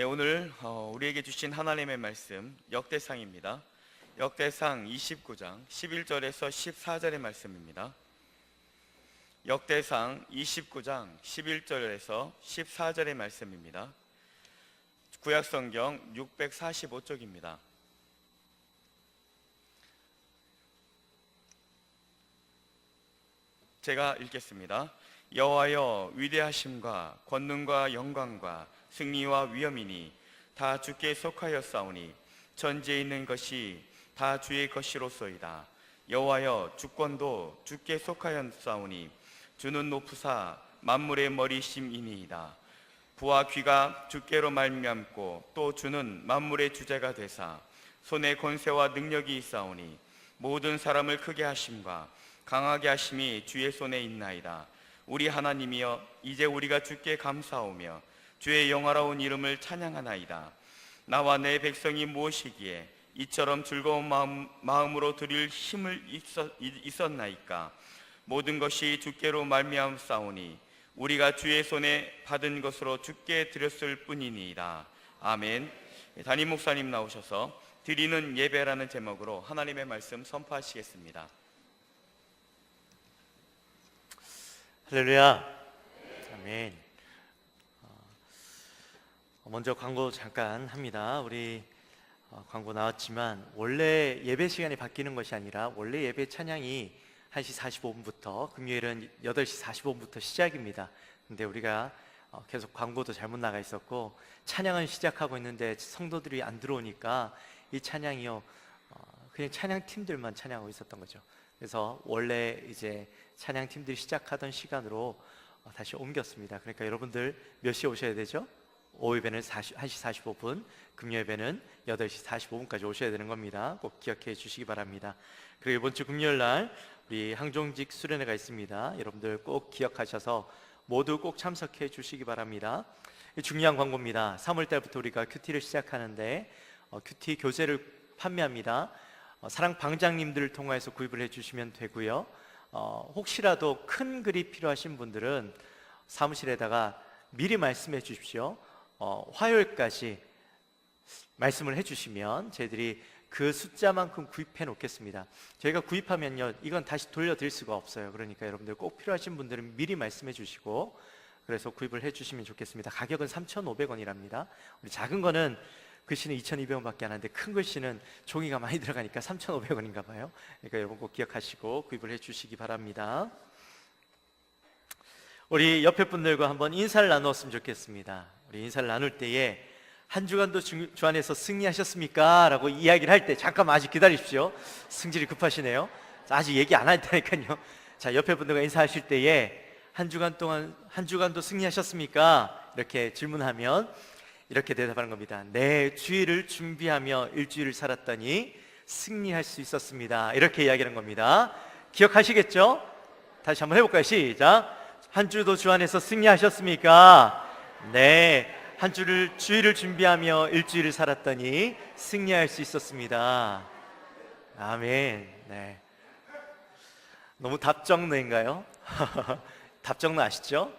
오늘 우리에게 주신 하나님의 말씀 역대상입니다. 역대상 29장 11절에서 14절의 말씀입니다. 역대상 29장 11절에서 14절의 말씀입니다. 구약성경 645쪽입니다. 제가 읽겠습니다. 여호와여, 위대하심과 권능과 영광과 승리와 위엄이니 다 주께 속하였사오니 천지에 있는 것이 다 주의 것이로소이다. 여호와여, 주권도 주께 속하였사오니 주는 높으사 만물의 머리심이니이다. 부와 귀가 주께로 말미암고 또 주는 만물의 주제가 되사 손에 권세와 능력이 있사오니 모든 사람을 크게 하심과 강하게 하심이 주의 손에 있나이다. 우리 하나님이여, 이제 우리가 주께 감사하오며 주의 영화로운 이름을 찬양하나이다. 나와 내 백성이 무엇이기에 이처럼 즐거운 마음으로 드릴 힘을 있었나이까. 모든 것이 주께로 말미암사오니 우리가 주의 손에 받은 것으로 주께 드렸을 뿐이니이다. 아멘. 담임 목사님 나오셔서 드리는 예배라는 제목으로 하나님의 말씀 선포하시겠습니다. 할렐루야. 아멘. 먼저 광고 잠깐 합니다. 우리 광고 나왔지만 원래 예배 시간이 바뀌는 것이 아니라 원래 예배 찬양이 1시 45분부터 금요일은 8시 45분부터 시작입니다. 근데 우리가 계속 광고도 잘못 나가 있었고 찬양은 시작하고 있는데 성도들이 안 들어오니까 이 찬양이요 그냥 찬양팀들만 찬양하고 있었던 거죠. 그래서 원래 이제 찬양팀들이 시작하던 시간으로 다시 옮겼습니다. 그러니까 여러분들 몇 시에 오셔야 되죠? 오후 예배는 1시 45분, 금요 예배는 8시 45분까지 오셔야 되는 겁니다. 꼭 기억해 주시기 바랍니다. 그리고 이번 주 금요일 날 우리 항종직 수련회가 있습니다. 여러분들 꼭 기억하셔서 모두 꼭 참석해 주시기 바랍니다. 중요한 광고입니다. 3월 달부터 우리가 큐티를 시작하는데 큐티 교재를 판매합니다. 사랑 방장님들을 통해서 구입을 해주시면 되고요. 혹시라도 큰 글이 필요하신 분들은 사무실에다가 미리 말씀해 주십시오. 화요일까지 말씀을 해주시면 저희들이 그 숫자만큼 구입해 놓겠습니다. 저희가 구입하면요 이건 다시 돌려드릴 수가 없어요. 그러니까 여러분들 꼭 필요하신 분들은 미리 말씀해 주시고 그래서 구입을 해 주시면 좋겠습니다. 가격은 3,500원이랍니다. 우리 작은 거는 글씨는 2,200원밖에 안 하는데 큰 글씨는 종이가 많이 들어가니까 3,500원인가 봐요. 그러니까 여러분 꼭 기억하시고 구입을 해 주시기 바랍니다. 우리 옆에 분들과 한번 인사를 나누었으면 좋겠습니다. 우리 인사를 나눌 때에 한 주간도 주 안에서 승리하셨습니까? 라고 이야기를 할 때 잠깐만 아직 기다리십시오. 승질이 급하시네요. 아직 얘기 안 했다니까요. 자, 옆에 분들과 인사하실 때에 한 주간도 승리하셨습니까? 이렇게 질문하면 이렇게 대답하는 겁니다. 네, 주일을 준비하며 일주일을 살았더니 승리할 수 있었습니다. 이렇게 이야기하는 겁니다. 기억하시겠죠? 다시 한번 해볼까요? 시작. 한 주도 주 안에서 승리하셨습니까? 네, 주일을 준비하며 일주일을 살았더니 승리할 수 있었습니다. 아멘. 네. 너무 답정너인가요? 답정너 아시죠?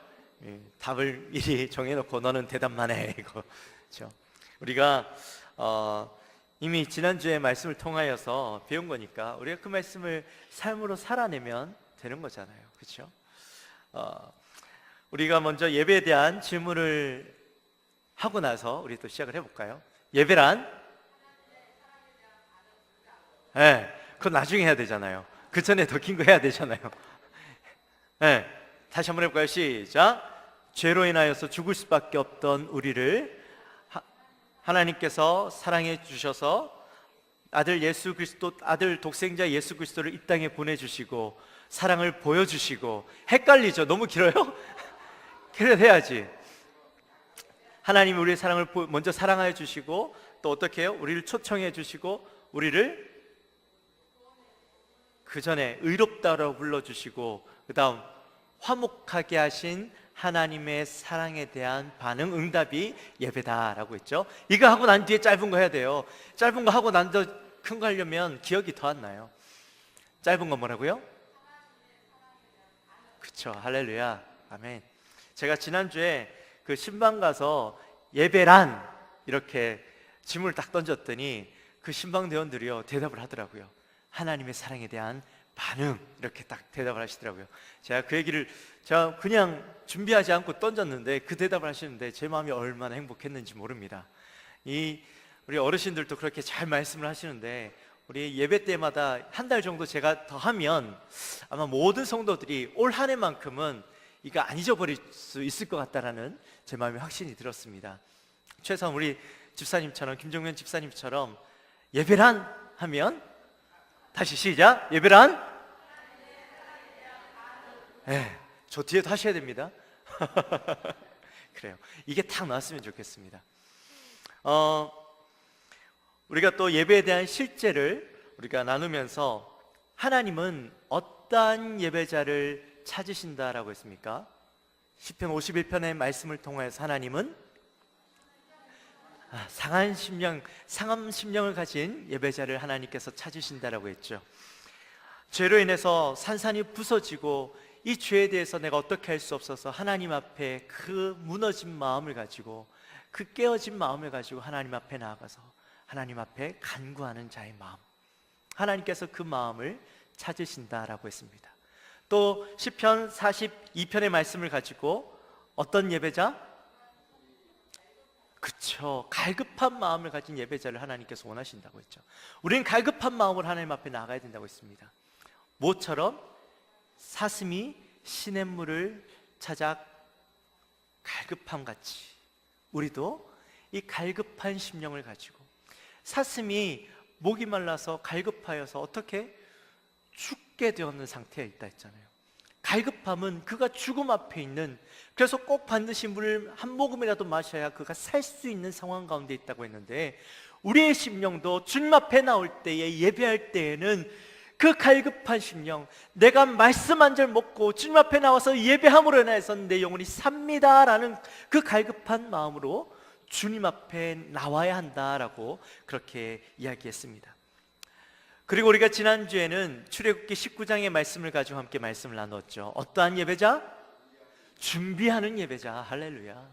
답을 미리 정해놓고 너는 대답만 해 이거. 그렇죠? 우리가 이미 지난주에 말씀을 통하여서 배운 거니까 우리가 그 말씀을 삶으로 살아내면 되는 거잖아요. 그렇죠? 우리가 먼저 예배에 대한 질문을 하고 나서 우리 또 시작을 해볼까요? 예배란? 네, 그건 나중에 해야 되잖아요. 그 전에 더 긴 거 해야 되잖아요. 네, 다시 한번 해볼까요? 시작. 죄로 인하여서 죽을 수밖에 없던 우리를 하나님께서 사랑해 주셔서 아들 독생자 예수 그리스도를 이 땅에 보내주시고 사랑을 보여주시고. 헷갈리죠? 너무 길어요? 그래 해야지. 하나님이 우리의 사랑을 먼저 사랑해 주시고 또 어떻게 해요? 우리를 초청해 주시고 우리를 그 전에 의롭다라고 불러주시고 그 다음 화목하게 하신 하나님의 사랑에 대한 반응, 응답이 예배다라고 했죠. 이거 하고 난 뒤에 짧은 거 해야 돼요. 짧은 거 하고 난 뒤에 큰 거 하려면 기억이 더 안 나요. 짧은 거 뭐라고요? 그쵸, 할렐루야, 아멘. 제가 지난주에 그 신방 가서 예배란 이렇게 질문을 딱 던졌더니 그 신방대원들이요 대답을 하더라고요. 하나님의 사랑에 대한 반응, 이렇게 딱 대답을 하시더라고요. 제가 그 얘기를 제가 그냥 준비하지 않고 던졌는데 그 대답을 하시는데 제 마음이 얼마나 행복했는지 모릅니다. 우리 어르신들도 그렇게 잘 말씀을 하시는데 우리 예배 때마다 한 달 정도 제가 더 하면 아마 모든 성도들이 올 한 해만큼은 이거 안 잊어버릴 수 있을 것 같다라는 제 마음에 확신이 들었습니다. 최소한 우리 집사님처럼, 김종면 집사님처럼 예배란 하면 다시 시작. 예배란? 네, 저 뒤에도 하셔야 됩니다. 그래요. 이게 딱 나왔으면 좋겠습니다. 우리가 또 예배에 대한 실제를 우리가 나누면서 하나님은 어떠한 예배자를 찾으신다라고 했습니까? 시편 51편의 말씀을 통해서 하나님은 상한 심령을 가진 예배자를 하나님께서 찾으신다라고 했죠. 죄로 인해서 산산이 부서지고 이 죄에 대해서 내가 어떻게 할 수 없어서 하나님 앞에 그 무너진 마음을 가지고, 그 깨어진 마음을 가지고 하나님 앞에 나아가서 하나님 앞에 간구하는 자의 마음, 하나님께서 그 마음을 찾으신다라고 했습니다. 또 시편 42편의 말씀을 가지고 어떤 예배자? 그쵸, 갈급한 마음을 가진 예배자를 하나님께서 원하신다고 했죠. 우리는 갈급한 마음으로 하나님 앞에 나가야 된다고 했습니다. 모처럼 사슴이 시냇물을 찾아 갈급함같이 우리도 이 갈급한 심령을 가지고, 사슴이 목이 말라서 갈급하여서 어떻게 죽게 되었는 상태에 있다 했잖아요. 갈급함은 그가 죽음 앞에 있는, 그래서 꼭 반드시 물을 한 모금이라도 마셔야 그가 살 수 있는 상황 가운데 있다고 했는데, 우리의 심령도 주님 앞에 나올 때에, 예배할 때에는 그 갈급한 심령, 내가 말씀 한 절 먹고 주님 앞에 나와서 예배함으로 인해서 내 영혼이 삽니다 라는 그 갈급한 마음으로 주님 앞에 나와야 한다라고 그렇게 이야기했습니다. 그리고 우리가 지난주에는 출애굽기 19장의 말씀을 가지고 함께 말씀을 나눴죠. 어떠한 예배자? 준비하는 예배자. 할렐루야.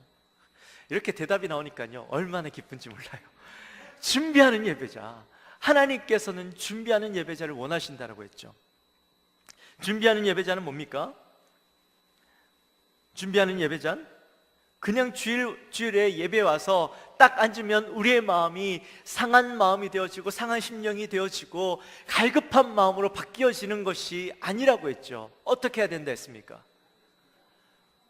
이렇게 대답이 나오니까요 얼마나 기쁜지 몰라요. 준비하는 예배자, 하나님께서는 준비하는 예배자를 원하신다라고 했죠. 준비하는 예배자는 뭡니까? 준비하는 예배자는 그냥 주일에 예배 와서 딱 앉으면 우리의 마음이 상한 마음이 되어지고 상한 심령이 되어지고 갈급한 마음으로 바뀌어지는 것이 아니라고 했죠. 어떻게 해야 된다 했습니까?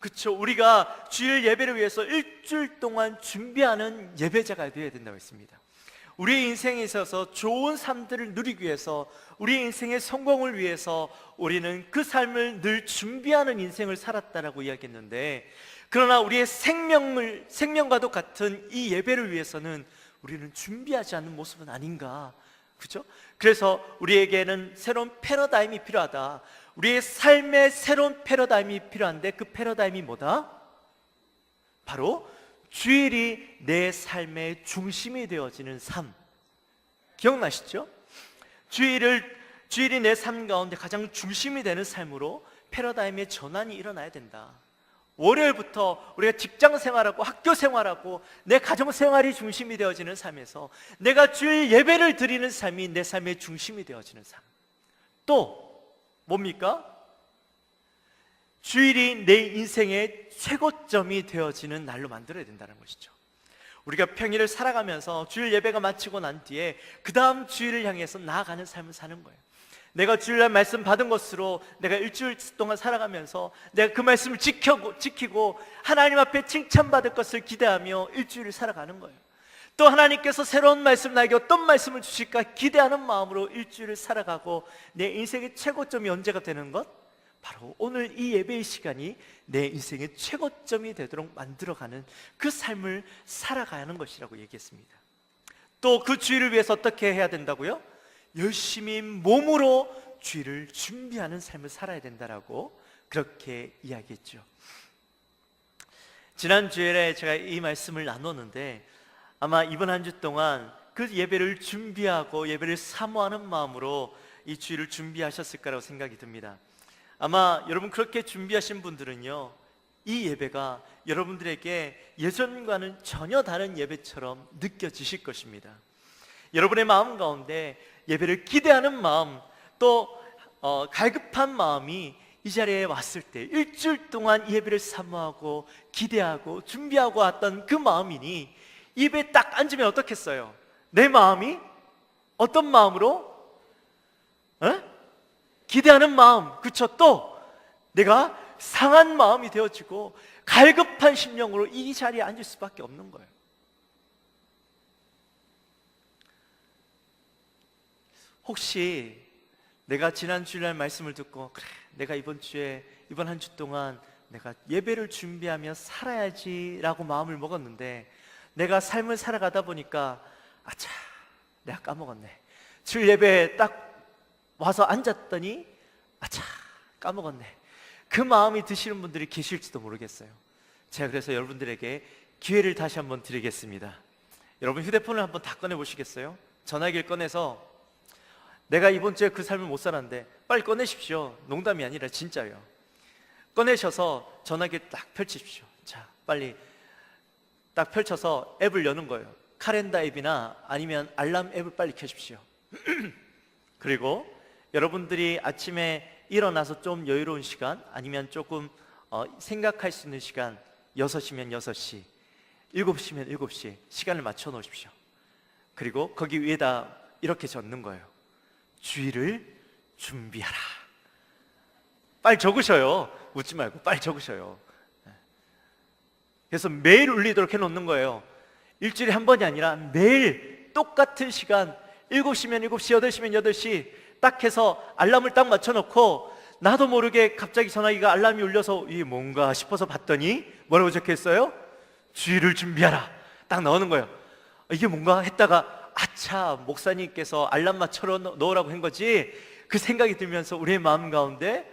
그렇죠. 우리가 주일 예배를 위해서 일주일 동안 준비하는 예배자가 되어야 된다고 했습니다. 우리의 인생에 있어서 좋은 삶들을 누리기 위해서, 우리의 인생의 성공을 위해서 우리는 그 삶을 늘 준비하는 인생을 살았다라고 이야기했는데, 그러나 우리의 생명과도 같은 이 예배를 위해서는 우리는 준비하지 않는 모습은 아닌가, 그렇죠? 그래서 우리에게는 새로운 패러다임이 필요하다. 우리의 삶의 새로운 패러다임이 필요한데, 그 패러다임이 뭐다? 바로 주일이 내 삶의 중심이 되어지는 삶. 기억나시죠? 주일이 내 삶 가운데 가장 중심이 되는 삶으로 패러다임의 전환이 일어나야 된다. 월요일부터 우리가 직장 생활하고 학교 생활하고 내 가정 생활이 중심이 되어지는 삶에서 내가 주일 예배를 드리는 삶이 내 삶의 중심이 되어지는 삶. 또 뭡니까? 주일이 내 인생의 최고점이 되어지는 날로 만들어야 된다는 것이죠. 우리가 평일을 살아가면서 주일 예배가 마치고 난 뒤에 그 다음 주일을 향해서 나아가는 삶을 사는 거예요. 내가 주일날 말씀 받은 것으로 내가 일주일 동안 살아가면서 내가 그 말씀을 지키고 하나님 앞에 칭찬받을 것을 기대하며 일주일을 살아가는 거예요. 또 하나님께서 새로운 말씀, 나에게 어떤 말씀을 주실까 기대하는 마음으로 일주일을 살아가고, 내 인생의 최고점이 언제가 되는 것? 바로 오늘 이 예배의 시간이 내 인생의 최고점이 되도록 만들어가는 그 삶을 살아가는 것이라고 얘기했습니다. 또 그 주일을 위해서 어떻게 해야 된다고요? 열심히 몸으로 주일을 준비하는 삶을 살아야 된다라고 그렇게 이야기했죠. 지난 주일에 제가 이 말씀을 나눴는데, 아마 이번 한 주 동안 그 예배를 준비하고 예배를 사모하는 마음으로 이 주일을 준비하셨을 거라고 생각이 듭니다. 아마 여러분 그렇게 준비하신 분들은요 이 예배가 여러분들에게 예전과는 전혀 다른 예배처럼 느껴지실 것입니다. 여러분의 마음 가운데 예배를 기대하는 마음, 또 갈급한 마음이 이 자리에 왔을 때 일주일 동안 이 예배를 사모하고 기대하고 준비하고 왔던 그 마음이니 이 예배에 딱 앉으면 어떻겠어요? 내 마음이 어떤 마음으로? 기대하는 마음, 그쵸? 또 내가 상한 마음이 되어지고 갈급한 심령으로 이 자리에 앉을 수밖에 없는 거예요. 혹시 내가 지난 주일날 말씀을 듣고 그래, 내가 이번 한 주 동안 내가 예배를 준비하며 살아야지 라고 마음을 먹었는데 내가 삶을 살아가다 보니까 아차, 내가 까먹었네. 주일 예배에 딱 와서 앉았더니 아차, 까먹었네. 그 마음이 드시는 분들이 계실지도 모르겠어요. 제가 그래서 여러분들에게 기회를 다시 한번 드리겠습니다. 여러분 휴대폰을 한번 다 꺼내 보시겠어요? 전화기를 꺼내서 내가 이번 주에 그 삶을 못 살았는데 빨리 꺼내십시오. 농담이 아니라 진짜요. 꺼내셔서 전화기를 딱 펼치십시오. 자, 빨리 딱 펼쳐서 앱을 여는 거예요. 카렌다 앱이나 아니면 알람 앱을 빨리 켜십시오. 그리고 여러분들이 아침에 일어나서 좀 여유로운 시간, 아니면 조금 생각할 수 있는 시간, 6시면 6시, 7시면 7시 시간을 맞춰 놓으십시오. 그리고 거기 위에다 이렇게 적는 거예요. 주일을 준비하라. 빨리 적으셔요. 웃지 말고 빨리 적으셔요. 그래서 매일 울리도록 해놓는 거예요. 일주일에 한 번이 아니라 매일 똑같은 시간, 7시면 7시, 8시면 8시 딱 해서 알람을 딱 맞춰놓고 나도 모르게 갑자기 전화기가 알람이 울려서 이게 뭔가 싶어서 봤더니 뭐라고 적혀있어요? 주일을 준비하라. 딱 넣는 거예요. 이게 뭔가 했다가 아차, 목사님께서 알람 맞춰 넣으라고 한 거지. 그 생각이 들면서 우리의 마음 가운데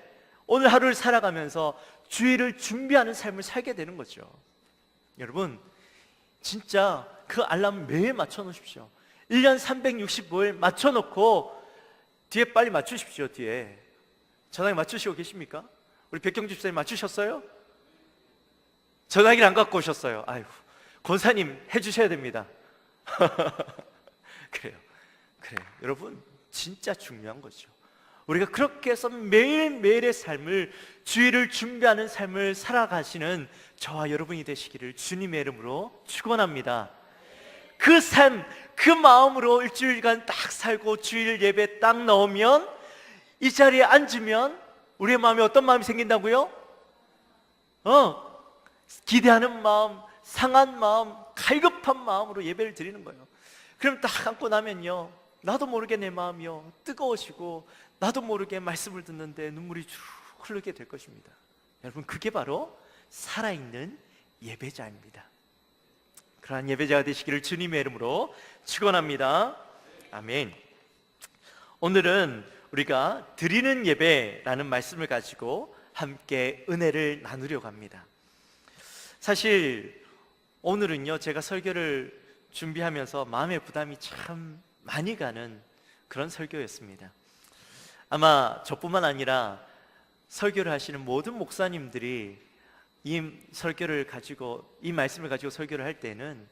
오늘 하루를 살아가면서 주일을 준비하는 삶을 살게 되는 거죠. 여러분 진짜 그 알람 매일 맞춰 놓으십시오. 1년 365일 맞춰 놓고 뒤에 빨리 맞추십시오. 뒤에 전화기 맞추시고 계십니까? 우리 백경주 집사님 맞추셨어요? 전화기를 안 갖고 오셨어요. 아이고, 권사님 해주셔야 됩니다. 그래요. 여러분 진짜 중요한 거죠. 우리가 그렇게 해서 매일매일의 삶을, 주일을 준비하는 삶을 살아가시는 저와 여러분이 되시기를 주님의 이름으로 축원합니다. 그 삶, 그 마음으로 일주일간 딱 살고 주일 예배 딱 넣으면, 이 자리에 앉으면 우리의 마음에 어떤 마음이 생긴다고요? 기대하는 마음, 상한 마음, 갈급한 마음으로 예배를 드리는 거예요. 그럼 딱 앉고 나면요, 나도 모르게 내 마음이요 뜨거워지고 나도 모르게 말씀을 듣는데 눈물이 쭉 흐르게 될 것입니다. 여러분 그게 바로 살아있는 예배자입니다. 그러한 예배자가 되시기를 주님의 이름으로 축원합니다. 아멘. 오늘은 우리가 드리는 예배라는 말씀을 가지고 함께 은혜를 나누려고 합니다. 사실 오늘은요, 제가 설교를 준비하면서 마음의 부담이 참 많이 가는 그런 설교였습니다. 아마 저뿐만 아니라 설교를 하시는 모든 목사님들이 이 설교를 가지고, 이 말씀을 가지고 설교를 할 때는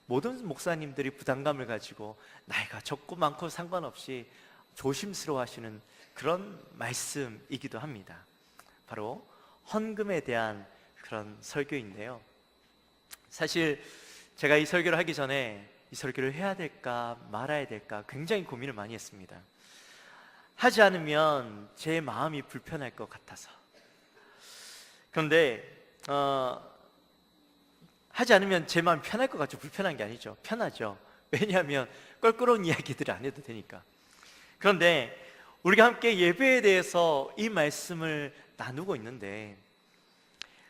모든 목사님들이 부담감을 가지고 나이가 적고 많고 상관없이 조심스러워 하시는 그런 말씀이기도 합니다. 바로 헌금에 대한 그런 설교인데요, 사실 제가 이 설교를 하기 전에 이 설교를 해야 될까 말아야 될까 굉장히 고민을 많이 했습니다. 하지 않으면 제 마음이 불편할 것 같아서. 그런데 하지 않으면 제 마음이 편할 것 같죠? 불편한 게 아니죠. 편하죠. 왜냐하면 껄끄러운 이야기들을 안 해도 되니까. 그런데 우리가 함께 예배에 대해서 이 말씀을 나누고 있는데,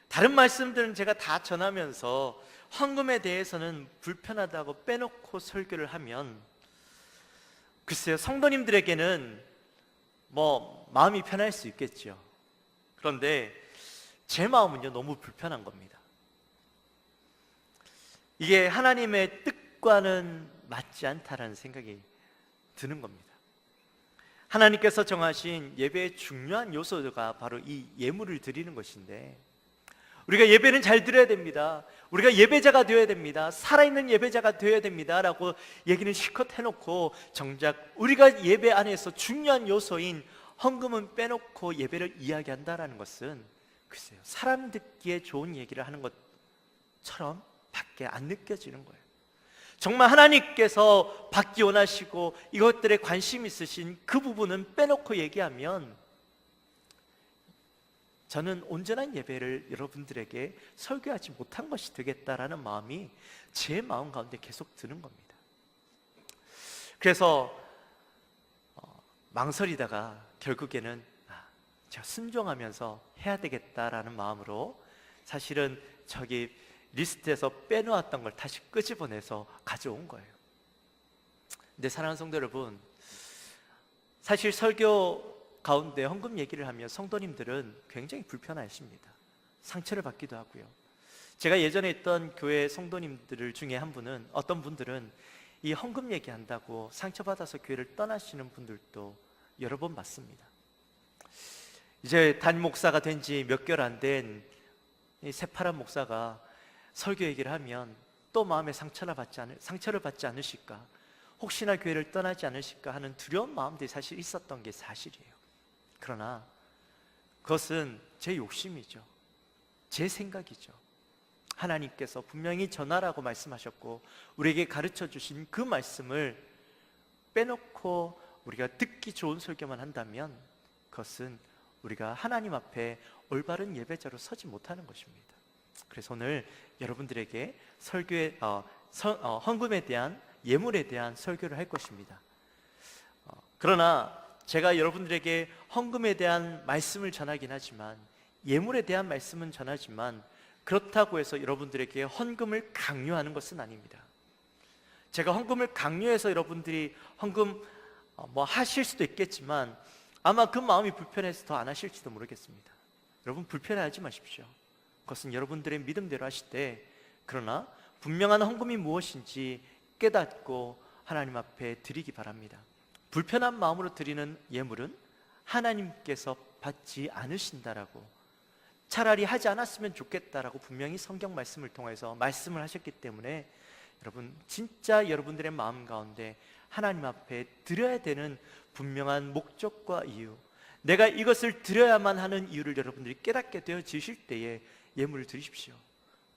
다른 말씀들은 제가 다 전하면서 헌금에 대해서는 불편하다고 빼놓고 설교를 하면, 글쎄요, 성도님들에게는 마음이 편할 수 있겠죠. 그런데 제 마음은요, 너무 불편한 겁니다. 이게 하나님의 뜻과는 맞지 않다라는 생각이 드는 겁니다. 하나님께서 정하신 예배의 중요한 요소가 바로 이 예물을 드리는 것인데, 우리가 예배는 잘 드려야 됩니다. 우리가 예배자가 되어야 됩니다. 살아있는 예배자가 되어야 됩니다 라고 얘기는 실컷 해놓고 정작 우리가 예배 안에서 중요한 요소인 헌금은 빼놓고 예배를 이야기한다는 것은 글쎄요, 사람 듣기에 좋은 얘기를 하는 것처럼 밖에 안 느껴지는 거예요. 정말 하나님께서 받기 원하시고 이것들에 관심 있으신 그 부분은 빼놓고 얘기하면 저는 온전한 예배를 여러분들에게 설교하지 못한 것이 되겠다라는 마음이 제 마음 가운데 계속 드는 겁니다. 그래서 망설이다가 결국에는 제가 순종하면서 해야 되겠다라는 마음으로 사실은 저기 리스트에서 빼놓았던 걸 다시 끄집어내서 가져온 거예요. 근데 사랑하는 성도 여러분, 사실 설교 가운데 헌금 얘기를 하면 성도님들은 굉장히 불편하십니다. 상처를 받기도 하고요. 제가 예전에 있던 교회 성도님들 중에 한 분은, 어떤 분들은 이 헌금 얘기한다고 상처받아서 교회를 떠나시는 분들도 여러 번 봤습니다. 이제 담임 목사가 된 지 몇 개월 안 된 이 새파란 목사가 설교 얘기를 하면 또 마음에 상처를 받지 않으실까, 혹시나 교회를 떠나지 않으실까 하는 두려운 마음들이 사실 있었던 게 사실이에요. 그러나 그것은 제 욕심이죠. 제 생각이죠. 하나님께서 분명히 전하라고 말씀하셨고 우리에게 가르쳐 주신 그 말씀을 빼놓고 우리가 듣기 좋은 설교만 한다면 그것은 우리가 하나님 앞에 올바른 예배자로 서지 못하는 것입니다. 그래서 오늘 여러분들에게 헌금에 대한, 예물에 대한 설교를 할 것입니다. 그러나 제가 여러분들에게 헌금에 대한 말씀을 전하긴 하지만, 예물에 대한 말씀은 전하지만, 그렇다고 해서 여러분들에게 헌금을 강요하는 것은 아닙니다. 제가 헌금을 강요해서 여러분들이 헌금 하실 수도 있겠지만 아마 그 마음이 불편해서 더 안 하실지도 모르겠습니다. 여러분, 불편해하지 마십시오. 그것은 여러분들의 믿음대로 하실 때, 그러나 분명한 헌금이 무엇인지 깨닫고 하나님 앞에 드리기 바랍니다. 불편한 마음으로 드리는 예물은 하나님께서 받지 않으신다라고, 차라리 하지 않았으면 좋겠다라고 분명히 성경 말씀을 통해서 말씀을 하셨기 때문에 여러분, 진짜 여러분들의 마음 가운데 하나님 앞에 드려야 되는 분명한 목적과 이유, 내가 이것을 드려야만 하는 이유를 여러분들이 깨닫게 되어지실 때에 예물을 드리십시오.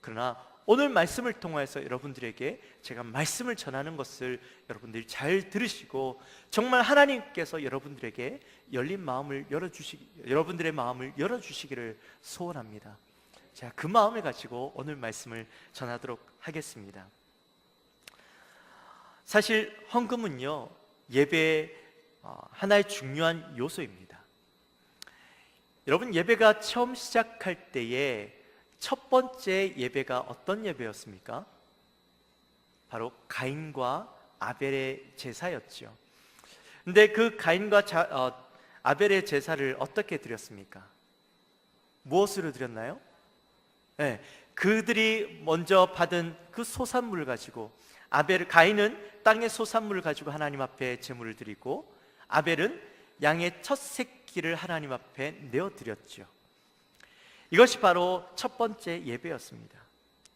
그러나 오늘 말씀을 통해서 여러분들에게 제가 말씀을 전하는 것을 여러분들이 잘 들으시고 정말 하나님께서 여러분들에게 여러분들의 마음을 열어주시기를 소원합니다. 제가 그 마음을 가지고 오늘 말씀을 전하도록 하겠습니다. 사실 헌금은요, 예배의 하나의 중요한 요소입니다. 여러분, 예배가 처음 시작할 때에 첫 번째 예배가 어떤 예배였습니까? 바로 가인과 아벨의 제사였죠. 근데 그 가인과 아벨의 제사를 어떻게 드렸습니까? 무엇으로 드렸나요? 네, 그들이 먼저 받은 그 소산물을 가지고, 가인은 땅의 소산물을 가지고 하나님 앞에 제물을 드리고, 아벨은 양의 첫 새끼를 하나님 앞에 내어드렸죠. 이것이 바로 첫 번째 예배였습니다.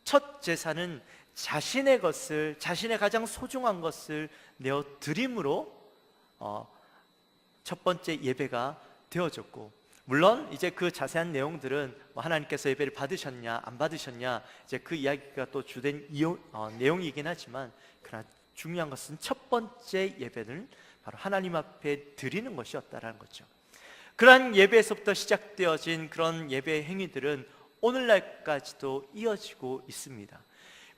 첫 제사는 자신의 가장 소중한 것을 내어드림으로 첫 번째 예배가 되어졌고, 물론 이제 그 자세한 내용들은 하나님께서 예배를 받으셨냐 안 받으셨냐, 이제 그 이야기가 또 주된 내용이긴 하지만, 그러나 중요한 것은 첫 번째 예배는 바로 하나님 앞에 드리는 것이었다라는 거죠. 그러한 예배에서부터 시작되어진 그런 예배 행위들은 오늘날까지도 이어지고 있습니다.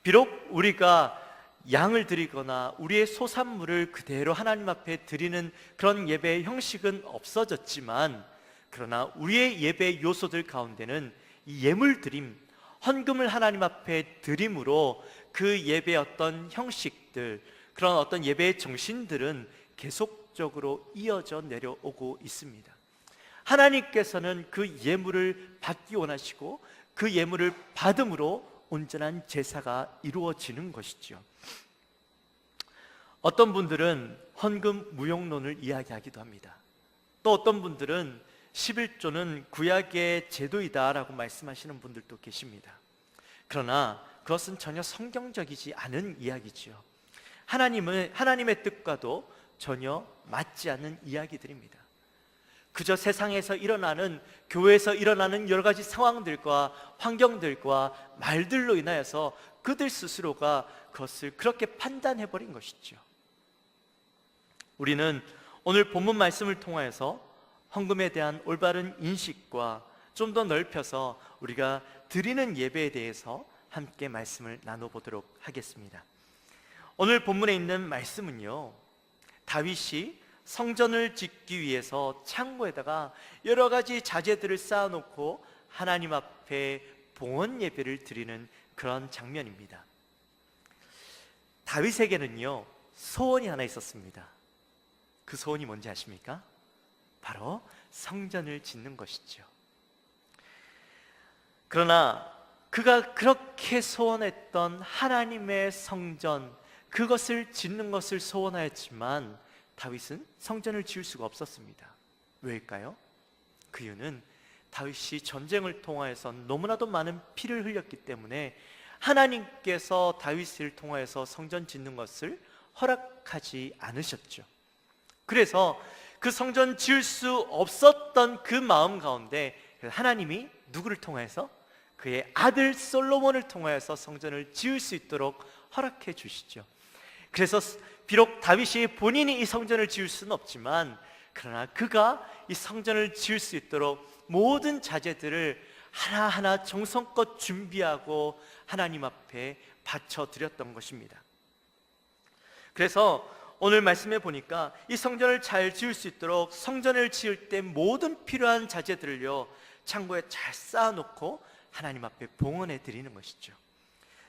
비록 우리가 양을 드리거나 우리의 소산물을 그대로 하나님 앞에 드리는 그런 예배의 형식은 없어졌지만, 그러나 우리의 예배 요소들 가운데는 이 예물 드림, 헌금을 하나님 앞에 드림으로 그 예배의 어떤 형식들, 그런 어떤 예배의 정신들은 계속적으로 이어져 내려오고 있습니다. 하나님께서는 그 예물을 받기 원하시고 그 예물을 받음으로 온전한 제사가 이루어지는 것이죠. 어떤 분들은 헌금 무용론을 이야기하기도 합니다. 또 어떤 분들은 11조는 구약의 제도이다라고 말씀하시는 분들도 계십니다. 그러나 그것은 전혀 성경적이지 않은 이야기지요. 하나님의 뜻과도 전혀 맞지 않는 이야기들입니다. 그저 세상에서 일어나는, 교회에서 일어나는 여러 가지 상황들과 환경들과 말들로 인하여서 그들 스스로가 그것을 그렇게 판단해버린 것이죠. 우리는 오늘 본문 말씀을 통하여서 헌금에 대한 올바른 인식과 좀 더 넓혀서 우리가 드리는 예배에 대해서 함께 말씀을 나눠보도록 하겠습니다. 오늘 본문에 있는 말씀은요, 다윗이 성전을 짓기 위해서 창고에다가 여러 가지 자재들을 쌓아놓고 하나님 앞에 봉헌 예배를 드리는 그런 장면입니다. 다윗에게는요, 소원이 하나 있었습니다. 그 소원이 뭔지 아십니까? 바로 성전을 짓는 것이죠. 그러나 그가 그렇게 소원했던 하나님의 성전, 그것을 짓는 것을 소원하였지만 다윗은 성전을 지을 수가 없었습니다. 왜일까요? 그 이유는 다윗이 전쟁을 통하여서 너무나도 많은 피를 흘렸기 때문에 하나님께서 다윗을 통하여서 성전 짓는 것을 허락하지 않으셨죠. 그래서 그 성전 지을 수 없었던 그 마음 가운데 하나님이 누구를 통해서? 그의 아들 솔로몬을 통하여서 성전을 지을 수 있도록 허락해 주시죠. 그래서 비록 다윗이 본인이 이 성전을 지을 수는 없지만, 그러나 그가 이 성전을 지을 수 있도록 모든 자재들을 하나하나 정성껏 준비하고 하나님 앞에 바쳐드렸던 것입니다. 그래서 오늘 말씀해 보니까 이 성전을 잘 지을 수 있도록 성전을 지을 때 모든 필요한 자재들을요, 창고에 잘 쌓아놓고 하나님 앞에 봉헌해 드리는 것이죠.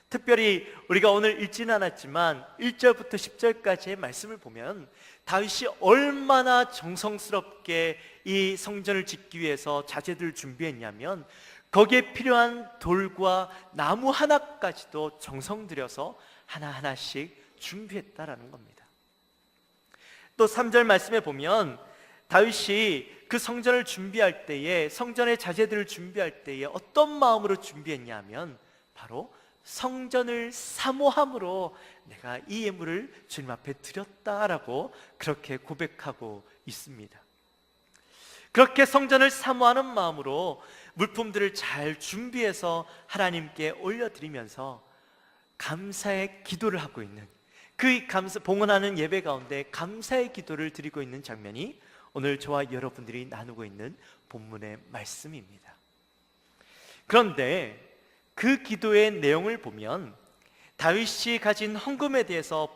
특별히 우리가 오늘 읽지는 않았지만 1절부터 10절까지의 말씀을 보면 다윗이 얼마나 정성스럽게 이 성전을 짓기 위해서 자재들을 준비했냐면, 거기에 필요한 돌과 나무 하나까지도 정성 들여서 하나하나씩 준비했다라는 겁니다. 또 3절 말씀에 보면 다윗이 그 성전을 준비할 때에, 성전의 자재들을 준비할 때에 어떤 마음으로 준비했냐 하면 바로 성전을 사모함으로 내가 이 예물을 주님 앞에 드렸다라고 그렇게 고백하고 있습니다. 그렇게 성전을 사모하는 마음으로 물품들을 잘 준비해서 하나님께 올려드리면서 감사의 기도를 하고 있는, 그 봉헌하는 예배 가운데 감사의 기도를 드리고 있는 장면이 오늘 저와 여러분들이 나누고 있는 본문의 말씀입니다. 그런데 그 기도의 내용을 보면 다윗이 가진 헌금에 대해서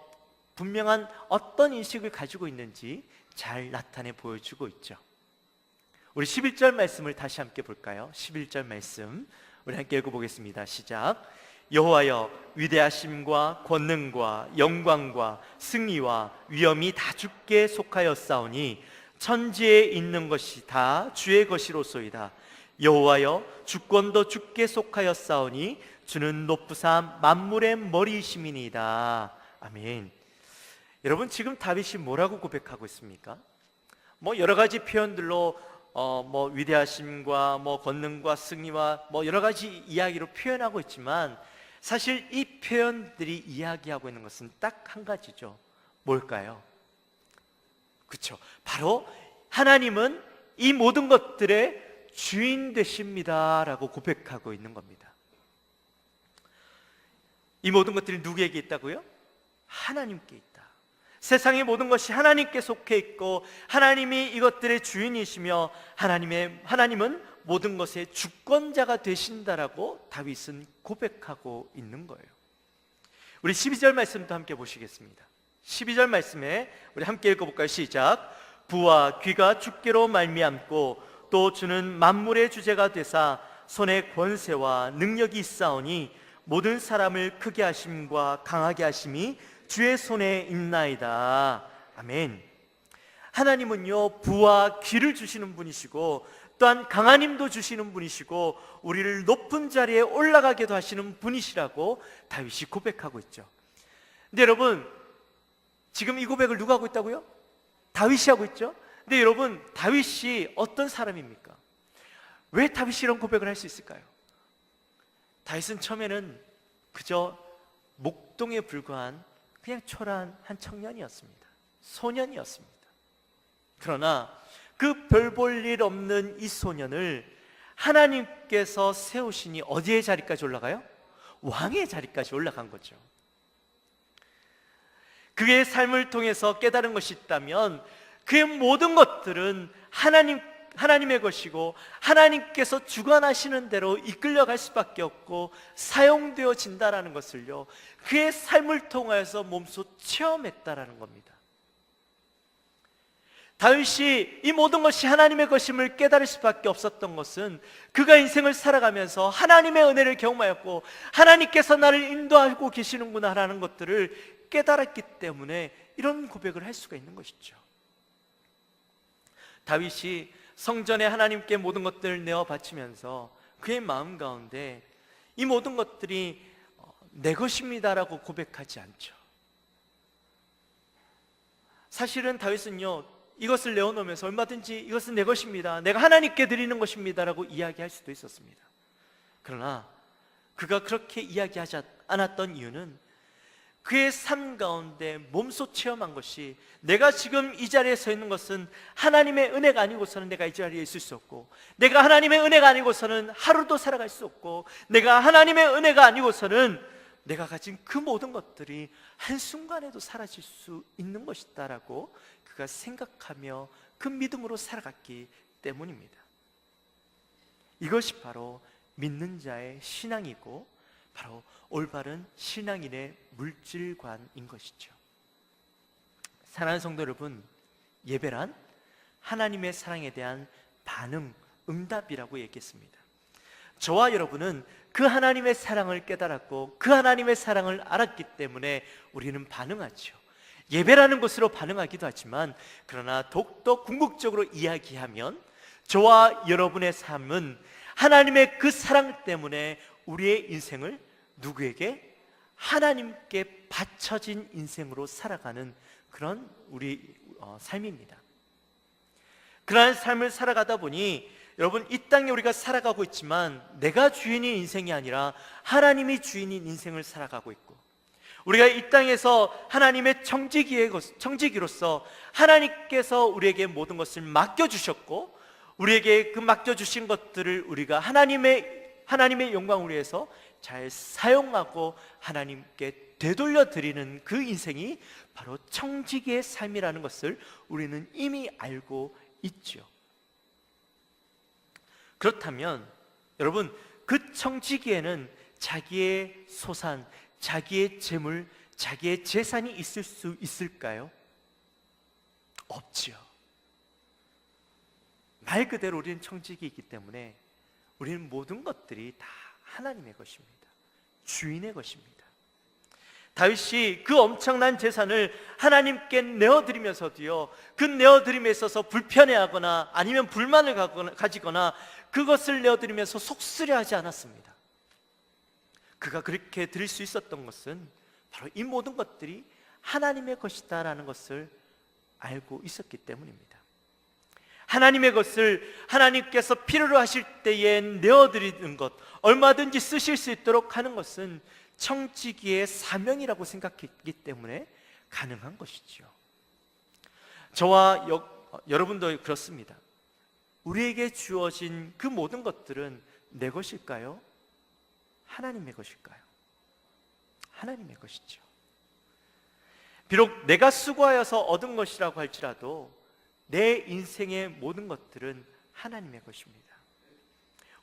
분명한 어떤 인식을 가지고 있는지 잘 나타내 보여주고 있죠. 우리 11절 말씀을 다시 함께 볼까요? 11절 말씀 우리 함께 읽어보겠습니다. 시작. 여호와여, 위대하심과 권능과 영광과 승리와 위엄이 다 주께 속하였사오니 천지에 있는 것이 다 주의 것이로소이다. 여호와여, 주권도 주께 속하였사오니 주는 높으사 만물의 머리이심이니이다. 아멘. 여러분, 지금 다윗이 뭐라고 고백하고 있습니까? 여러 가지 표현들로 위대하심과 권능과 승리와 여러 가지 이야기로 표현하고 있지만, 사실 이 표현들이 이야기하고 있는 것은 딱 한 가지죠. 뭘까요? 그렇죠. 바로 하나님은 이 모든 것들의 주인 되십니다라고 고백하고 있는 겁니다. 이 모든 것들이 누구에게 있다고요? 하나님께 있다. 세상의 모든 것이 하나님께 속해 있고 하나님이 이것들의 주인이시며 하나님은 모든 것의 주권자가 되신다라고 다윗은 고백하고 있는 거예요. 우리 12절 말씀도 함께 보시겠습니다. 12절 말씀에 우리 함께 읽어볼까요? 시작. 부와 귀가 주께로 말미암고 또 주는 만물의 주제가 되사 손에 권세와 능력이 있사오니 모든 사람을 크게 하심과 강하게 하심이 주의 손에 있나이다. 아멘. 하나님은요, 부와 귀를 주시는 분이시고 또한 강한 힘도 주시는 분이시고 우리를 높은 자리에 올라가게도 하시는 분이시라고 다윗이 고백하고 있죠. 근데 여러분, 지금 이 고백을 누가 하고 있다고요? 다윗이 하고 있죠. 근데 여러분, 다윗이 어떤 사람입니까? 왜 다윗이 이런 고백을 할 수 있을까요? 다윗은 처음에는 그저 목동에 불과한 그냥 초라한 한 청년이었습니다. 소년이었습니다. 그러나 그 별 볼 일 없는 이 소년을 하나님께서 세우시니 어디의 자리까지 올라가요? 왕의 자리까지 올라간 거죠. 그의 삶을 통해서 깨달은 것이 있다면 그의 모든 것들은 하나님의 것이고 하나님께서 주관하시는 대로 이끌려갈 수밖에 없고 사용되어진다라는 것을요, 그의 삶을 통하여서 몸소 체험했다라는 겁니다. 다윗이 이 모든 것이 하나님의 것임을 깨달을 수밖에 없었던 것은 그가 인생을 살아가면서 하나님의 은혜를 경험하였고 하나님께서 나를 인도하고 계시는구나 라는 것들을 깨달았기 때문에 이런 고백을 할 수가 있는 것이죠. 다윗이 성전에 하나님께 모든 것들을 내어 바치면서 그의 마음 가운데 이 모든 것들이 내 것입니다라고 고백하지 않죠. 사실은 다윗은요, 이것을 내어놓으면서 얼마든지 이것은 내 것입니다, 내가 하나님께 드리는 것입니다라고 이야기할 수도 있었습니다. 그러나 그가 그렇게 이야기하지 않았던 이유는 그의 삶 가운데 몸소 체험한 것이, 내가 지금 이 자리에 서 있는 것은 하나님의 은혜가 아니고서는 내가 이 자리에 있을 수 없고, 내가 하나님의 은혜가 아니고서는 하루도 살아갈 수 없고, 내가 하나님의 은혜가 아니고서는 내가 가진 그 모든 것들이 한순간에도 사라질 수 있는 것이다라고 그가 생각하며 그 믿음으로 살아갔기 때문입니다. 이것이 바로 믿는 자의 신앙이고 바로 올바른 신앙인의 물질관인 것이죠. 사랑하는 성도 여러분, 예배란 하나님의 사랑에 대한 반응, 응답이라고 얘기했습니다. 저와 여러분은 그 하나님의 사랑을 깨달았고 그 하나님의 사랑을 알았기 때문에 우리는 반응하죠. 예배라는 것으로 반응하기도 하지만, 그러나 더욱더 궁극적으로 이야기하면 저와 여러분의 삶은 하나님의 그 사랑 때문에 우리의 인생을 누구에게? 하나님께 바쳐진 인생으로 살아가는 그런 우리 삶입니다. 그러한 삶을 살아가다 보니 여러분, 이 땅에 우리가 살아가고 있지만 내가 주인인 인생이 아니라 하나님이 주인인 인생을 살아가고 있고, 우리가 이 땅에서 하나님의 청지기로서 하나님께서 우리에게 모든 것을 맡겨주셨고, 우리에게 그 맡겨주신 것들을 우리가 하나님의 영광을 위해서 잘 사용하고 하나님께 되돌려 드리는 그 인생이 바로 청지기의 삶이라는 것을 우리는 이미 알고 있죠. 그렇다면 여러분, 그 청지기에는 자기의 소산, 자기의 재물, 자기의 재산이 있을 수 있을까요? 없지요. 말 그대로 우리는 청지기이기 때문에 우리는 모든 것들이 다 하나님의 것입니다. 주인의 것입니다. 다윗이 그 엄청난 재산을 하나님께 내어드리면서도요, 그 내어드림에 있어서 불편해하거나 아니면 불만을 가지거나 그것을 내어드리면서 속쓰려하지 않았습니다. 그가 그렇게 드릴 수 있었던 것은 바로 이 모든 것들이 하나님의 것이다라는 것을 알고 있었기 때문입니다. 하나님의 것을 하나님께서 필요로 하실 때에 내어드리는 것, 얼마든지 쓰실 수 있도록 하는 것은 청지기의 사명이라고 생각했기 때문에 가능한 것이죠. 저와 여러분도 그렇습니다. 우리에게 주어진 그 모든 것들은 내 것일까요? 하나님의 것일까요? 하나님의 것이죠. 비록 내가 수고하여서 얻은 것이라고 할지라도 내 인생의 모든 것들은 하나님의 것입니다.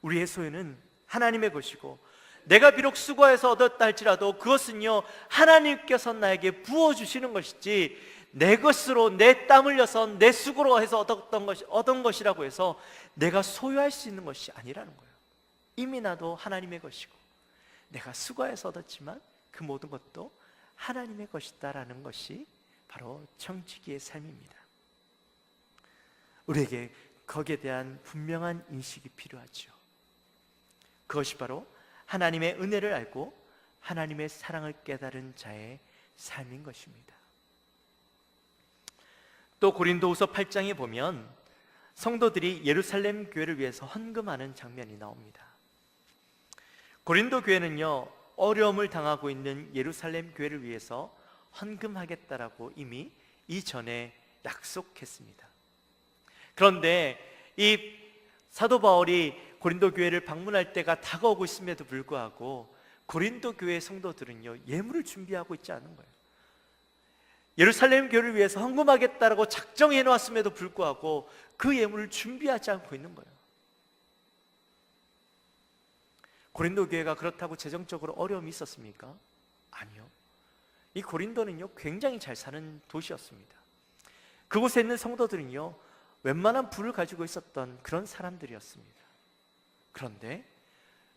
우리의 소유는 하나님의 것이고, 내가 비록 수고해서 얻었다 할지라도 그것은요, 하나님께서 나에게 부어주시는 것이지 내 것으로, 내 땀 흘려서 내 수고로 해서 얻은 것이라고 해서 내가 소유할 수 있는 것이 아니라는 거예요. 이미 나도 하나님의 것이고 내가 수고해서 얻었지만 그 모든 것도 하나님의 것이다라는 것이 바로 청지기의 삶입니다. 우리에게 거기에 대한 분명한 인식이 필요하죠. 그것이 바로 하나님의 은혜를 알고 하나님의 사랑을 깨달은 자의 삶인 것입니다. 또 고린도후서 8장에 보면 성도들이 예루살렘 교회를 위해서 헌금하는 장면이 나옵니다. 고린도 교회는요, 어려움을 당하고 있는 예루살렘 교회를 위해서 헌금하겠다라고 이미 이전에 약속했습니다. 그런데 이 사도 바울이 고린도 교회를 방문할 때가 다가오고 있음에도 불구하고 고린도 교회 성도들은요, 예물을 준비하고 있지 않은 거예요. 예루살렘 교회를 위해서 헌금하겠다라고 작정해 놓았음에도 불구하고 그 예물을 준비하지 않고 있는 거예요. 고린도 교회가 그렇다고 재정적으로 어려움이 있었습니까? 아니요. 이 고린도는요, 굉장히 잘 사는 도시였습니다. 그곳에 있는 성도들은요, 웬만한 부를 가지고 있었던 그런 사람들이었습니다. 그런데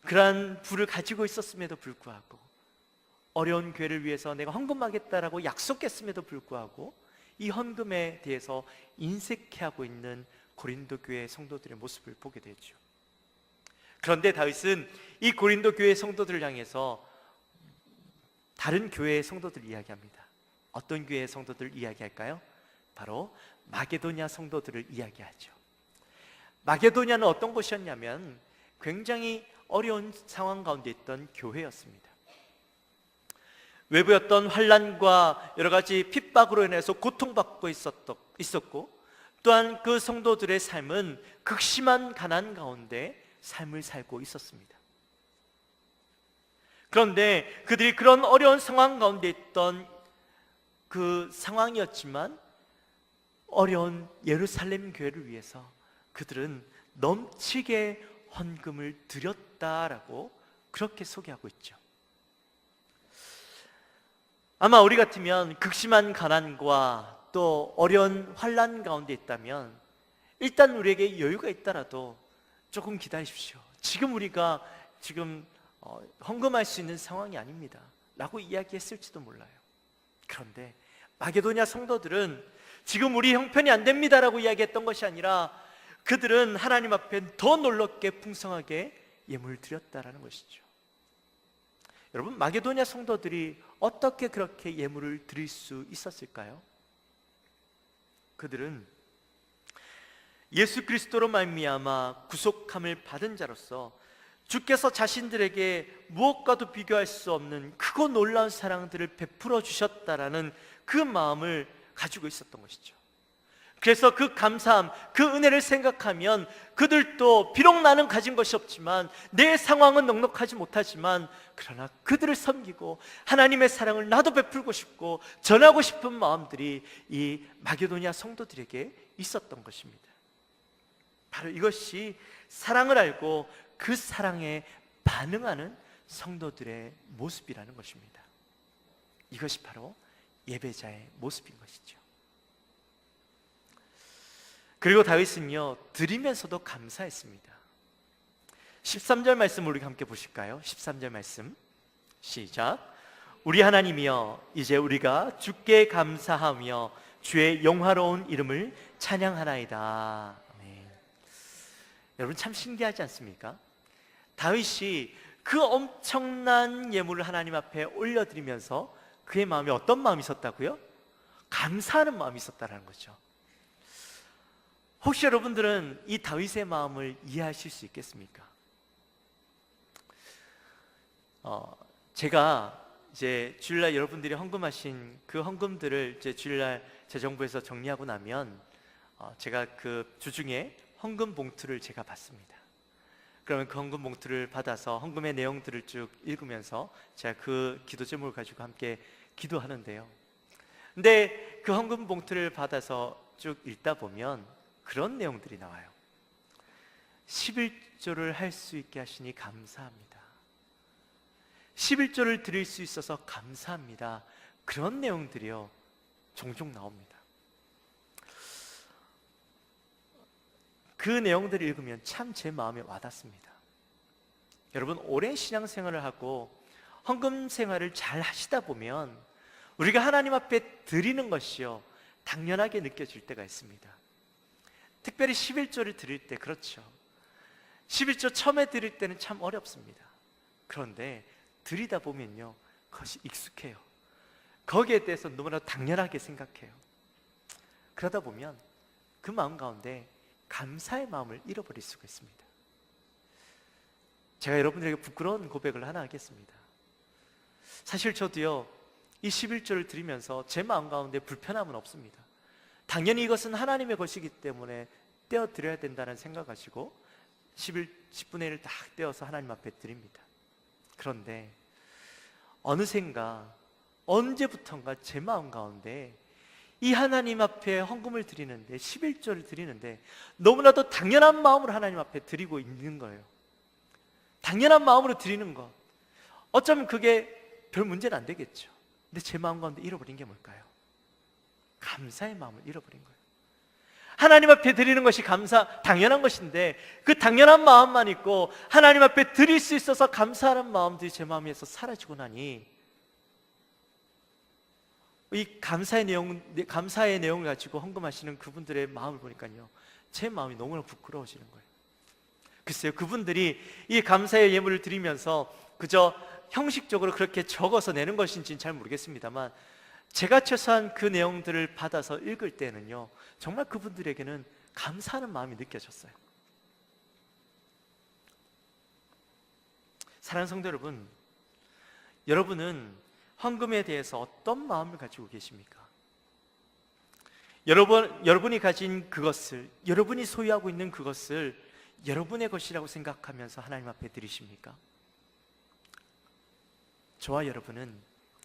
그러한 부를 가지고 있었음에도 불구하고, 어려운 교회를 위해서 내가 헌금하겠다라고 약속했음에도 불구하고 이 헌금에 대해서 인색해하고 있는 고린도 교회 성도들의 모습을 보게 되죠. 그런데 다윗은 이 고린도 교회 성도들을 향해서 다른 교회의 성도들을 이야기합니다. 어떤 교회의 성도들을 이야기할까요? 바로 마게도냐 성도들을 이야기하죠. 마게도냐는 어떤 곳이었냐면 굉장히 어려운 상황 가운데 있던 교회였습니다. 외부였던 환난과 여러 가지 핍박으로 인해서 고통받고 있었고, 또한 그 성도들의 삶은 극심한 가난 가운데 삶을 살고 있었습니다. 그런데 그들이 그런 어려운 상황 가운데 있던 그 상황이었지만, 어려운 예루살렘 교회를 위해서 그들은 넘치게 헌금을 드렸다라고 그렇게 소개하고 있죠. 아마 우리 같으면 극심한 가난과 또 어려운 환난 가운데 있다면 일단 우리에게 여유가 있더라도 조금 기다리십시오. 지금 우리가 헌금할 수 있는 상황이 아닙니다 라고 이야기했을지도 몰라요. 그런데 마게도냐 성도들은 지금 우리 형편이 안 됩니다 라고 이야기했던 것이 아니라 그들은 하나님 앞에 더 놀랍게 풍성하게 예물을 드렸다라는 것이죠. 여러분, 마게도냐 성도들이 어떻게 그렇게 예물을 드릴 수 있었을까요? 그들은 예수 그리스도로 말미암아 구속함을 받은 자로서 주께서 자신들에게 무엇과도 비교할 수 없는 크고 놀라운 사랑들을 베풀어 주셨다라는 그 마음을 가지고 있었던 것이죠. 그래서 그 감사함, 그 은혜를 생각하면 그들도 비록 나는 가진 것이 없지만, 내 상황은 넉넉하지 못하지만, 그러나 그들을 섬기고 하나님의 사랑을 나도 베풀고 싶고 전하고 싶은 마음들이 이 마게도냐 성도들에게 있었던 것입니다. 바로 이것이 사랑을 알고 그 사랑에 반응하는 성도들의 모습이라는 것입니다. 이것이 바로 예배자의 모습인 것이죠. 그리고 다윗은요, 드리면서도 감사했습니다. 13절 말씀 우리 함께 보실까요? 13절 말씀 시작. 우리 하나님이여, 이제 우리가 주께 감사하며 주의 영화로운 이름을 찬양하나이다. 아멘. 여러분, 참 신기하지 않습니까? 다윗이 그 엄청난 예물을 하나님 앞에 올려드리면서 그의 마음에 어떤 마음이 있었다고요? 감사하는 마음이 있었다는 거죠. 혹시 여러분들은 이 다윗의 마음을 이해하실 수 있겠습니까? 제가 이제 주일날 여러분들이 헌금하신 그 헌금들을 이제 주일날 재정부에서 정리하고 나면 제가 그 주중에 헌금 봉투를 제가 받습니다. 그러면 그 헌금 봉투를 받아서 헌금의 내용들을 쭉 읽으면서 제가 그 기도 제목을 가지고 함께 기도하는데요. 근데 그 헌금 봉투를 받아서 쭉 읽다 보면 그런 내용들이 나와요. 11조를 할 수 있게 하시니 감사합니다. 11조를 드릴 수 있어서 감사합니다. 그런 내용들이요, 종종 나옵니다. 그 내용들을 읽으면 참 제 마음에 와닿습니다. 여러분, 오랜 신앙생활을 하고 헌금 생활을 잘 하시다 보면 우리가 하나님 앞에 드리는 것이요, 당연하게 느껴질 때가 있습니다. 특별히 11조를 드릴 때 그렇죠. 11조 처음에 드릴 때는 참 어렵습니다. 그런데 드리다 보면요, 그것이 익숙해요. 거기에 대해서 너무나 당연하게 생각해요. 그러다 보면 그 마음 가운데 감사의 마음을 잃어버릴 수가 있습니다. 제가 여러분들에게 부끄러운 고백을 하나 하겠습니다. 사실 저도요, 이 11조를 드리면서 제 마음 가운데 불편함은 없습니다. 당연히 이것은 하나님의 것이기 때문에 떼어 드려야 된다는 생각 가지고 10분의 1을 딱 떼어서 하나님 앞에 드립니다. 그런데 어느샌가 언제부턴가 제 마음 가운데 이 하나님 앞에 헌금을 드리는데, 11조를 드리는데 너무나도 당연한 마음으로 하나님 앞에 드리고 있는 거예요. 당연한 마음으로 드리는 것, 어쩌면 그게 별 문제는 안 되겠죠. 근데 제 마음 가운데 잃어버린 게 뭘까요? 감사의 마음을 잃어버린 거예요. 하나님 앞에 드리는 것이 당연한 것인데 그 당연한 마음만 있고 하나님 앞에 드릴 수 있어서 감사하는 마음들이 제 마음에서 사라지고 나니, 이 감사의 내용을 가지고 헌금하시는 그분들의 마음을 보니까요, 제 마음이 너무나 부끄러워지는 거예요. 글쎄요, 그분들이 이 감사의 예물을 드리면서 그저 형식적으로 그렇게 적어서 내는 것인지는 잘 모르겠습니다만, 제가 최소한 그 내용들을 받아서 읽을 때는요, 정말 그분들에게는 감사하는 마음이 느껴졌어요. 사랑하는 성도 여러분, 여러분은 헌금에 대해서 어떤 마음을 가지고 계십니까? 여러분이 가진 그것을, 여러분이 소유하고 있는 그것을 여러분의 것이라고 생각하면서 하나님 앞에 드리십니까? 저와 여러분은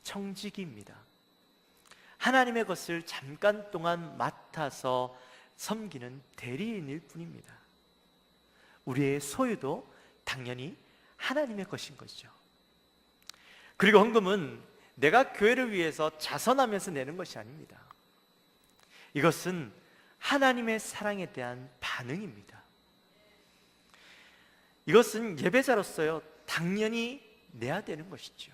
청지기입니다. 하나님의 것을 잠깐 동안 맡아서 섬기는 대리인일 뿐입니다. 우리의 소유도 당연히 하나님의 것인 것이죠. 그리고 헌금은 내가 교회를 위해서 자선하면서 내는 것이 아닙니다. 이것은 하나님의 사랑에 대한 반응입니다. 이것은 예배자로서요, 당연히 내야 되는 것이죠.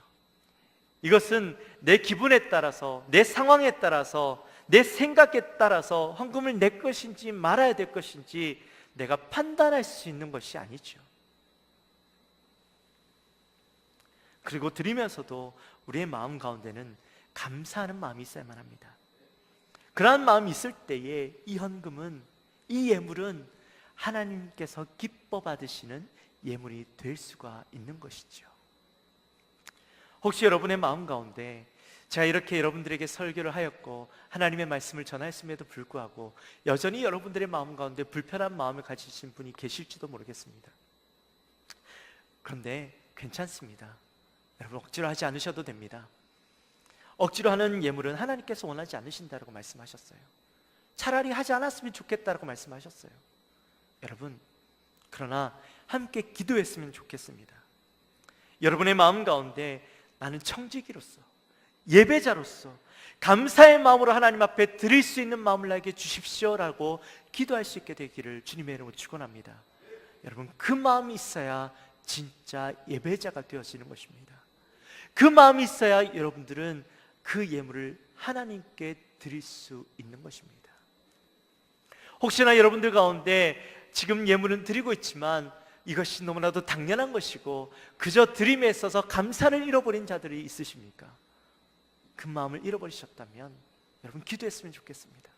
이것은 내 기분에 따라서, 내 상황에 따라서, 내 생각에 따라서 헌금을 낼 것인지 말아야 될 것인지 내가 판단할 수 있는 것이 아니죠. 그리고 드리면서도 우리의 마음 가운데는 감사하는 마음이 있어야만 합니다. 그러한 마음이 있을 때에 이 헌금은, 이 예물은 하나님께서 기뻐 받으시는 예물이 될 수가 있는 것이죠. 혹시 여러분의 마음 가운데 제가 이렇게 여러분들에게 설교를 하였고 하나님의 말씀을 전하였음에도 불구하고 여전히 여러분들의 마음 가운데 불편한 마음을 가지신 분이 계실지도 모르겠습니다. 그런데 괜찮습니다. 여러분, 억지로 하지 않으셔도 됩니다. 억지로 하는 예물은 하나님께서 원하지 않으신다고 말씀하셨어요. 차라리 하지 않았으면 좋겠다고 말씀하셨어요. 여러분, 그러나 함께 기도했으면 좋겠습니다. 여러분의 마음 가운데 나는 청지기로서, 예배자로서 감사의 마음으로 하나님 앞에 드릴 수 있는 마음을 나에게 주십시오라고 기도할 수 있게 되기를 주님의 이름으로 축원합니다. 여러분, 그 마음이 있어야 진짜 예배자가 되어지는 것입니다. 그 마음이 있어야 여러분들은 그 예물을 하나님께 드릴 수 있는 것입니다. 혹시나 여러분들 가운데 지금 예물은 드리고 있지만 이것이 너무나도 당연한 것이고 그저 드림에 있어서 감사를 잃어버린 자들이 있으십니까? 그 마음을 잃어버리셨다면 여러분, 기도했으면 좋겠습니다.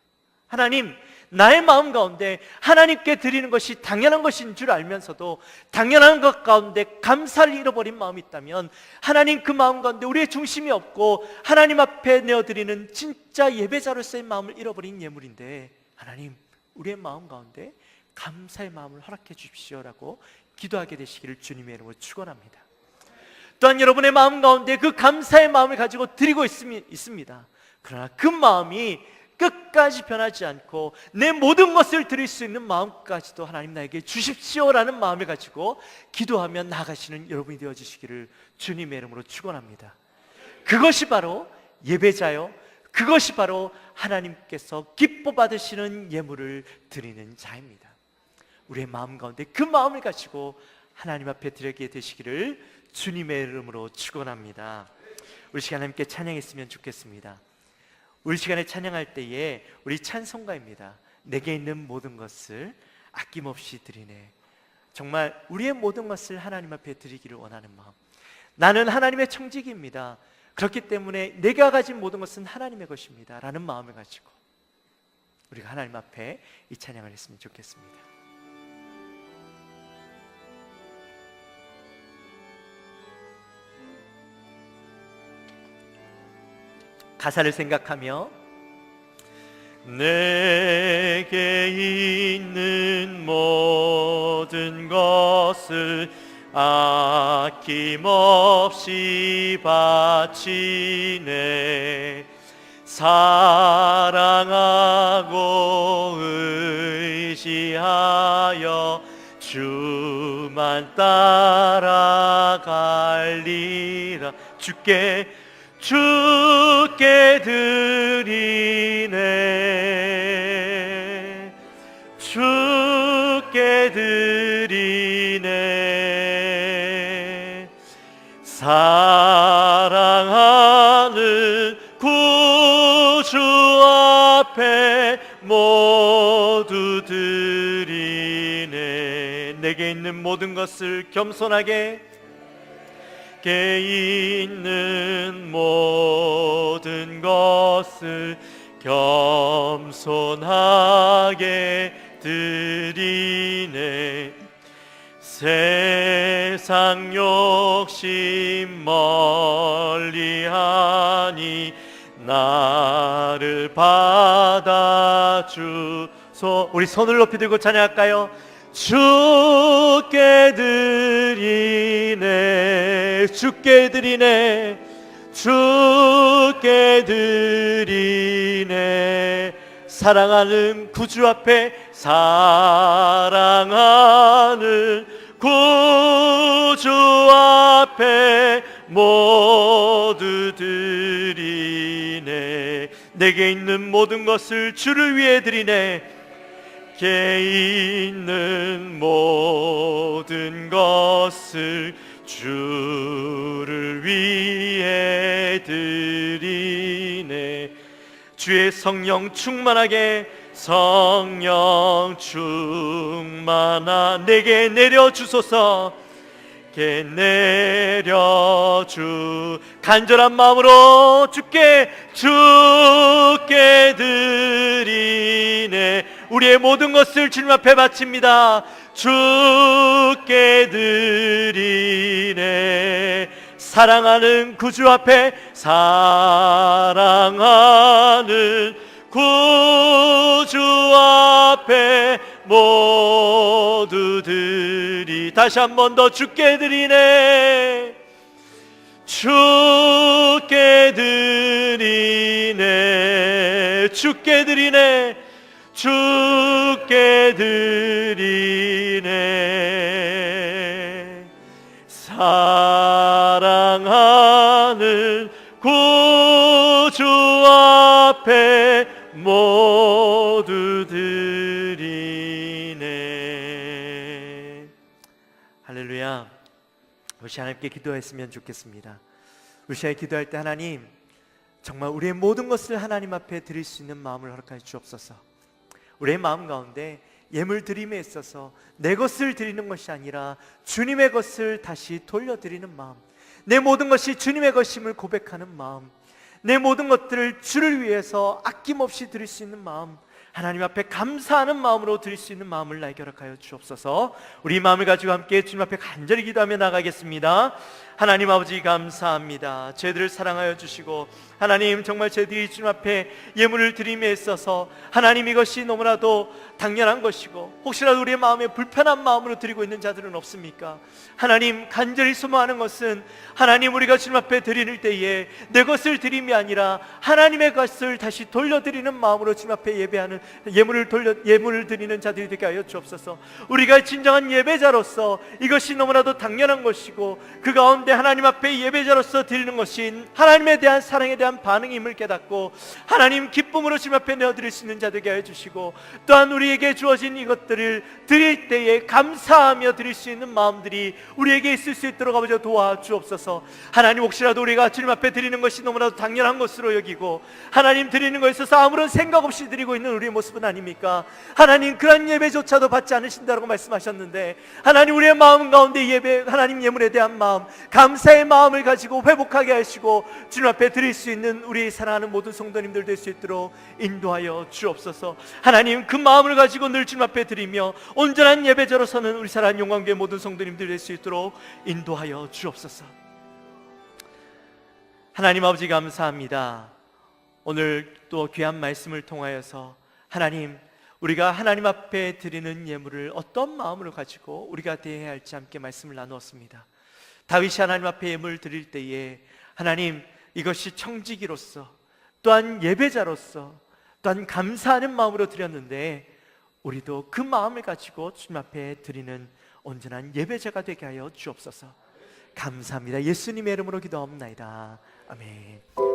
하나님, 나의 마음 가운데 하나님께 드리는 것이 당연한 것인 줄 알면서도 당연한 것 가운데 감사를 잃어버린 마음이 있다면 하나님, 그 마음 가운데 우리의 중심이 없고 하나님 앞에 내어드리는 진짜 예배자로서의 마음을 잃어버린 예물인데, 하나님, 우리의 마음 가운데 감사의 마음을 허락해 주십시오라고 기도하게 되시기를 주님의 이름으로 축원합니다. 또한 여러분의 마음 가운데 그 감사의 마음을 가지고 드리고 있습니다. 그러나 그 마음이 끝까지 변하지 않고 내 모든 것을 드릴 수 있는 마음까지도 하나님 나에게 주십시오라는 마음을 가지고 기도하며 나아가시는 여러분이 되어주시기를 주님의 이름으로 축원합니다. 그것이 바로 예배자요, 그것이 바로 하나님께서 기뻐 받으시는 예물을 드리는 자입니다. 우리의 마음 가운데 그 마음을 가지고 하나님 앞에 드리게 되시기를 주님의 이름으로 축원합니다. 우리 시간 함께 찬양했으면 좋겠습니다. 우리 시간에 찬양할 때에 우리 찬송가입니다. 내게 있는 모든 것을 아낌없이 드리네. 정말 우리의 모든 것을 하나님 앞에 드리기를 원하는 마음. 나는 하나님의 청지기입니다. 그렇기 때문에 내가 가진 모든 것은 하나님의 것입니다 라는 마음을 가지고 우리가 하나님 앞에 이 찬양을 했으면 좋겠습니다. 가사를 생각하며 내게 있는 모든 것을 아낌없이 바치네. 사랑하고 의지하여 주만 따라갈리라. 주께 드리네. 주께 드리네. 사랑하는 구주 앞에 모두 드리네. 내게 있는 모든 것을 겸손하게, 내게 있는 모든 것을 겸손하게 드리네. 세상 욕심 멀리하니 나를 받아주소. 우리 손을 높이 들고 찬양할까요? 주께 드리네. 주께 드리네. 주께 드리네. 사랑하는 구주 앞에, 사랑하는 구주 앞에 모두 드리네. 내게 있는 모든 것을 주를 위해 드리네. 내게 있는 모든 것을 주를 위해 드리네. 주의 성령 충만하게, 성령 충만하 내게 내려주소서. 내게 내려주 간절한 마음으로 주께 드리네. 우리의 모든 것을 주님 앞에 바칩니다. 주께 드리네. 사랑하는 구주 앞에, 사랑하는 구주 앞에 모두 드리. 다시 한 번 더 주께 드리네. 주께 드리네. 주께 드리네. 주께 드리네. 사랑하는 구주 앞에 모두 드리네. 할렐루야. 우리 하나님께 기도했으면 좋겠습니다. 우리 시간에 기도할 때 하나님, 정말 우리의 모든 것을 하나님 앞에 드릴 수 있는 마음을 허락하여 주옵소서. 우리의 마음 가운데 예물 드림에 있어서 내 것을 드리는 것이 아니라 주님의 것을 다시 돌려드리는 마음, 내 모든 것이 주님의 것임을 고백하는 마음, 내 모든 것들을 주를 위해서 아낌없이 드릴 수 있는 마음, 하나님 앞에 감사하는 마음으로 드릴 수 있는 마음을 나에게 허락하여 주옵소서. 우리 마음을 가지고 함께 주님 앞에 간절히 기도하며 나가겠습니다. 하나님 아버지 감사합니다. 저희들을 사랑하여 주시고, 하나님 정말 저희들이 주님 앞에 예물을 드림에 있어서 하나님 이것이 너무나도 당연한 것이고, 혹시라도 우리의 마음에 불편한 마음으로 드리고 있는 자들은 없습니까? 하나님 간절히 소망하는 것은, 하나님 우리가 주님 앞에 드릴 때에 내 것을 드림이 아니라 하나님의 것을 다시 돌려드리는 마음으로 주님 앞에 예배하는, 예물을 드리는 자들이 되게 하여 주옵소서. 우리가 진정한 예배자로서 이것이 너무나도 당연한 것이고, 그 가운데 하나님 앞에 예배자로서 드리는 것이 하나님에 대한 사랑에 대한 반응임을 깨닫고, 하나님 기쁨으로 주님 앞에 내어드릴 수 있는 자들에게 하여 주시고, 또한 우리에게 주어진 이것들을 드릴 때에 감사하며 드릴 수 있는 마음들이 우리에게 있을 수 있도록 아버지 도와주옵소서. 하나님 혹시라도 우리가 주님 앞에 드리는 것이 너무나도 당연한 것으로 여기고, 하나님 드리는 것에 있어서 아무런 생각 없이 드리고 있는 우리 모습은 아닙니까? 하나님, 그런 예배조차도 받지 않으신다고 말씀하셨는데, 하나님, 우리의 마음 가운데 예배, 하나님 예물에 대한 마음, 감사의 마음을 가지고 회복하게 하시고 주님 앞에 드릴 수 있는 우리 사랑하는 모든 성도님들 될 수 있도록 인도하여 주옵소서. 하나님, 그 마음을 가지고 늘 주님 앞에 드리며 온전한 예배자로 서는 우리 사랑하는 영광교회 모든 성도님들 될 수 있도록 인도하여 주옵소서. 하나님 아버지, 감사합니다. 오늘 또 귀한 말씀을 통하여서 하나님, 우리가 하나님 앞에 드리는 예물을 어떤 마음으로 가지고 우리가 대해야 할지 함께 말씀을 나누었습니다. 다윗이 하나님 앞에 예물을 드릴 때에 하나님, 이것이 청지기로서 또한 예배자로서 또한 감사하는 마음으로 드렸는데, 우리도 그 마음을 가지고 주님 앞에 드리는 온전한 예배자가 되게 하여 주옵소서. 감사합니다. 예수님의 이름으로 기도합니다. 아멘.